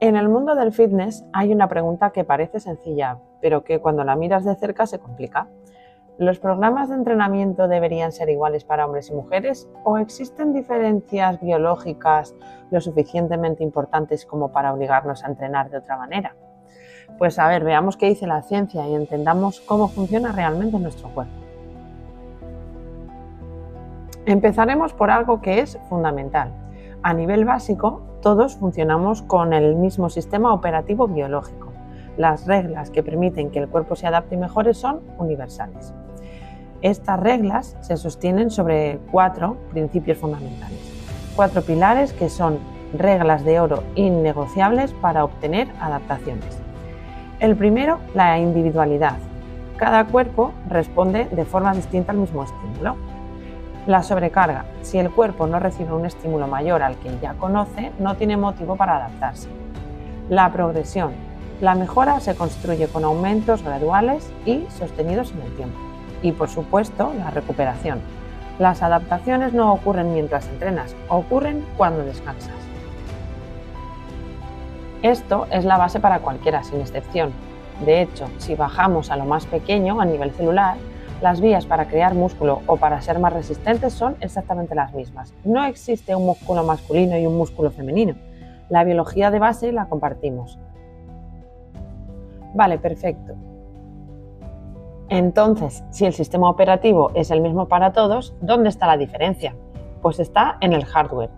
En el mundo del fitness hay una pregunta que parece sencilla, pero que cuando la miras de cerca se complica. ¿Los programas de entrenamiento deberían ser iguales para hombres y mujeres o existen diferencias biológicas lo suficientemente importantes como para obligarnos a entrenar de otra manera? Pues a ver, veamos qué dice la ciencia y entendamos cómo funciona realmente nuestro cuerpo. Empezaremos por algo que es fundamental. A nivel básico, todos funcionamos con el mismo sistema operativo biológico. Las reglas que permiten que el cuerpo se adapte y mejore son universales. Estas reglas se sostienen sobre 4 principios fundamentales, 4 pilares que son reglas de oro innegociables para obtener adaptaciones. El primero, la individualidad. Cada cuerpo responde de forma distinta al mismo estímulo. La sobrecarga. Si el cuerpo no recibe un estímulo mayor al que ya conoce, no tiene motivo para adaptarse. La progresión. La mejora se construye con aumentos graduales y sostenidos en el tiempo. Y por supuesto, la recuperación. Las adaptaciones no ocurren mientras entrenas, ocurren cuando descansas. Esto es la base para cualquiera, sin excepción. De hecho, si bajamos a lo más pequeño, a nivel celular, las vías para crear músculo o para ser más resistentes son exactamente las mismas. No existe un músculo masculino y un músculo femenino. La biología de base la compartimos. Vale, perfecto. Entonces, si el sistema operativo es el mismo para todos, ¿dónde está la diferencia? Pues está en el hardware,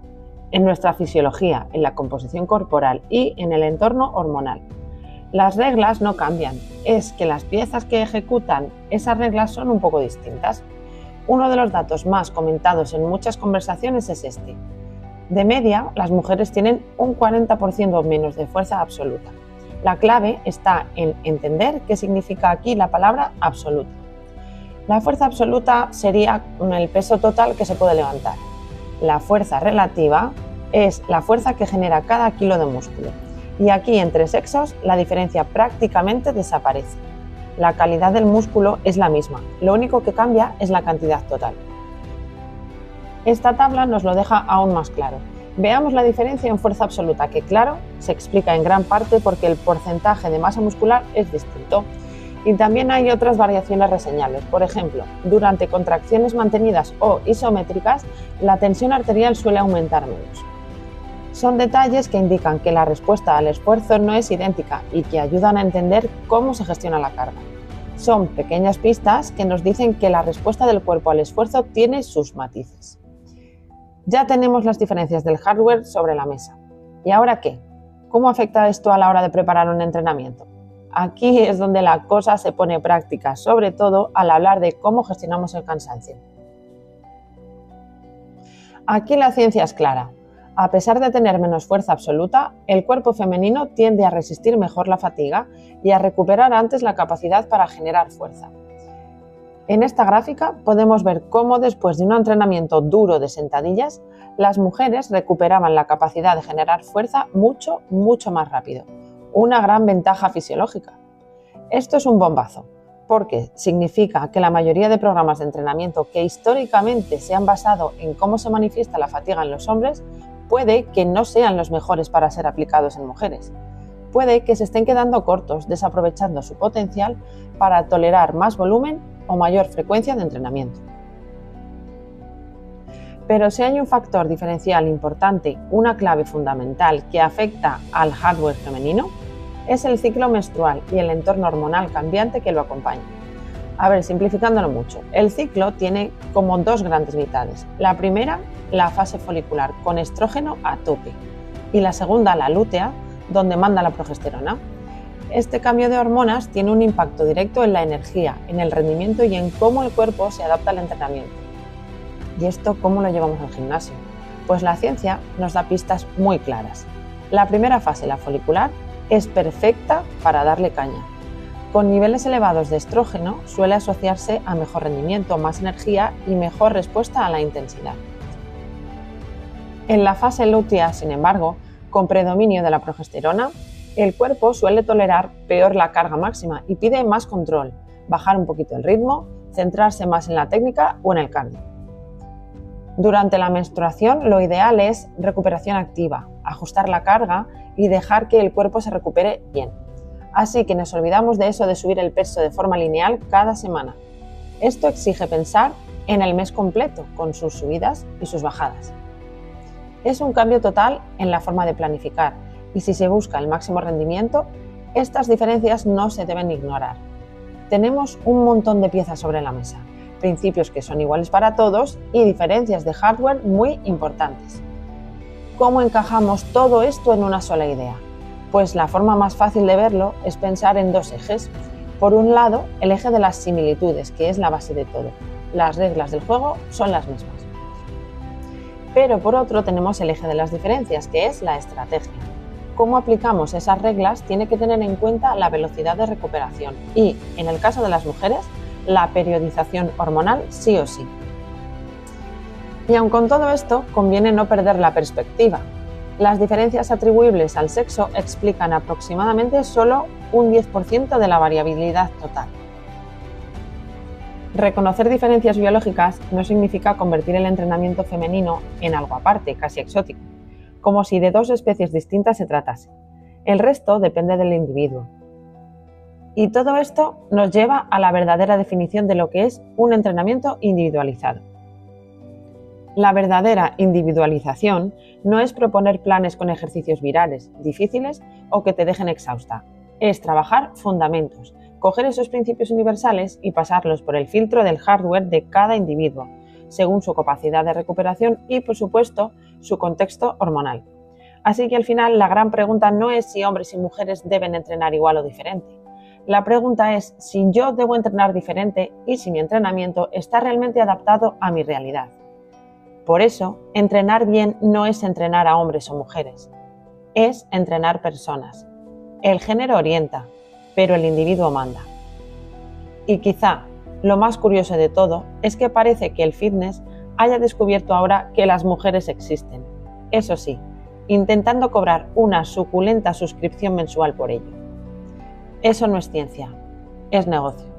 en nuestra fisiología, en la composición corporal y en el entorno hormonal. Las reglas no cambian, es que las piezas que ejecutan esas reglas son un poco distintas. Uno de los datos más comentados en muchas conversaciones es este. De media, las mujeres tienen un 40% menos de fuerza absoluta. La clave está en entender qué significa aquí la palabra absoluta. La fuerza absoluta sería el peso total que se puede levantar. La fuerza relativa es la fuerza que genera cada kilo de músculo. Y aquí, entre sexos, la diferencia prácticamente desaparece. La calidad del músculo es la misma, lo único que cambia es la cantidad total. Esta tabla nos lo deja aún más claro. Veamos la diferencia en fuerza absoluta, que claro, se explica en gran parte porque el porcentaje de masa muscular es distinto. Y también hay otras variaciones reseñables. Por ejemplo, durante contracciones mantenidas o isométricas, la tensión arterial suele aumentar menos. Son detalles que indican que la respuesta al esfuerzo no es idéntica y que ayudan a entender cómo se gestiona la carga. Son pequeñas pistas que nos dicen que la respuesta del cuerpo al esfuerzo tiene sus matices. Ya tenemos las diferencias del hardware sobre la mesa. ¿Y ahora qué? ¿Cómo afecta esto a la hora de preparar un entrenamiento? Aquí es donde la cosa se pone práctica, sobre todo al hablar de cómo gestionamos el cansancio. Aquí la ciencia es clara. A pesar de tener menos fuerza absoluta, el cuerpo femenino tiende a resistir mejor la fatiga y a recuperar antes la capacidad para generar fuerza. En esta gráfica podemos ver cómo después de un entrenamiento duro de sentadillas, las mujeres recuperaban la capacidad de generar fuerza mucho más rápido. Una gran ventaja fisiológica. Esto es un bombazo, porque significa que la mayoría de programas de entrenamiento que históricamente se han basado en cómo se manifiesta la fatiga en los hombres puede que no sean los mejores para ser aplicados en mujeres. Puede que se estén quedando cortos, desaprovechando su potencial para tolerar más volumen o mayor frecuencia de entrenamiento. Pero si hay un factor diferencial importante, una clave fundamental que afecta al hardware femenino, es el ciclo menstrual y el entorno hormonal cambiante que lo acompaña. A ver, simplificándolo mucho, el ciclo tiene como 2 grandes mitades. La primera, la fase folicular, con estrógeno a tope, y la segunda, la lútea, donde manda la progesterona. Este cambio de hormonas tiene un impacto directo en la energía, en el rendimiento y en cómo el cuerpo se adapta al entrenamiento. ¿Y esto cómo lo llevamos al gimnasio? Pues la ciencia nos da pistas muy claras. La primera fase, la folicular, es perfecta para darle caña. Con niveles elevados de estrógeno suele asociarse a mejor rendimiento, más energía y mejor respuesta a la intensidad. En la fase lútea, sin embargo, con predominio de la progesterona, el cuerpo suele tolerar peor la carga máxima y pide más control, bajar un poquito el ritmo, centrarse más en la técnica o en el cardio. Durante la menstruación lo ideal es recuperación activa, ajustar la carga y dejar que el cuerpo se recupere bien. Así que nos olvidamos de eso de subir el peso de forma lineal cada semana. Esto exige pensar en el mes completo, con sus subidas y sus bajadas. Es un cambio total en la forma de planificar y si se busca el máximo rendimiento, estas diferencias no se deben ignorar. Tenemos un montón de piezas sobre la mesa, principios que son iguales para todos y diferencias de hardware muy importantes. ¿Cómo encajamos todo esto en una sola idea? Pues la forma más fácil de verlo es pensar en dos ejes. Por un lado, el eje de las similitudes, que es la base de todo. Las reglas del juego son las mismas. Pero por otro tenemos el eje de las diferencias, que es la estrategia. Cómo aplicamos esas reglas tiene que tener en cuenta la velocidad de recuperación y, en el caso de las mujeres, la periodización hormonal sí o sí. Y aun con todo esto, conviene no perder la perspectiva. Las diferencias atribuibles al sexo explican aproximadamente solo un 10% de la variabilidad total. Reconocer diferencias biológicas no significa convertir el entrenamiento femenino en algo aparte, casi exótico, como si de dos especies distintas se tratase. El resto depende del individuo. Y todo esto nos lleva a la verdadera definición de lo que es un entrenamiento individualizado. La verdadera individualización no es proponer planes con ejercicios virales, difíciles o que te dejen exhausta. Es trabajar fundamentos, coger esos principios universales y pasarlos por el filtro del hardware de cada individuo, según su capacidad de recuperación y, por supuesto, su contexto hormonal. Así que al final la gran pregunta no es si hombres y mujeres deben entrenar igual o diferente. La pregunta es si yo debo entrenar diferente y si mi entrenamiento está realmente adaptado a mi realidad. Por eso, entrenar bien no es entrenar a hombres o mujeres, es entrenar personas. El género orienta, pero el individuo manda. Y quizá lo más curioso de todo es que parece que el fitness haya descubierto ahora que las mujeres existen. Eso sí, intentando cobrar una suculenta suscripción mensual por ello. Eso no es ciencia, es negocio.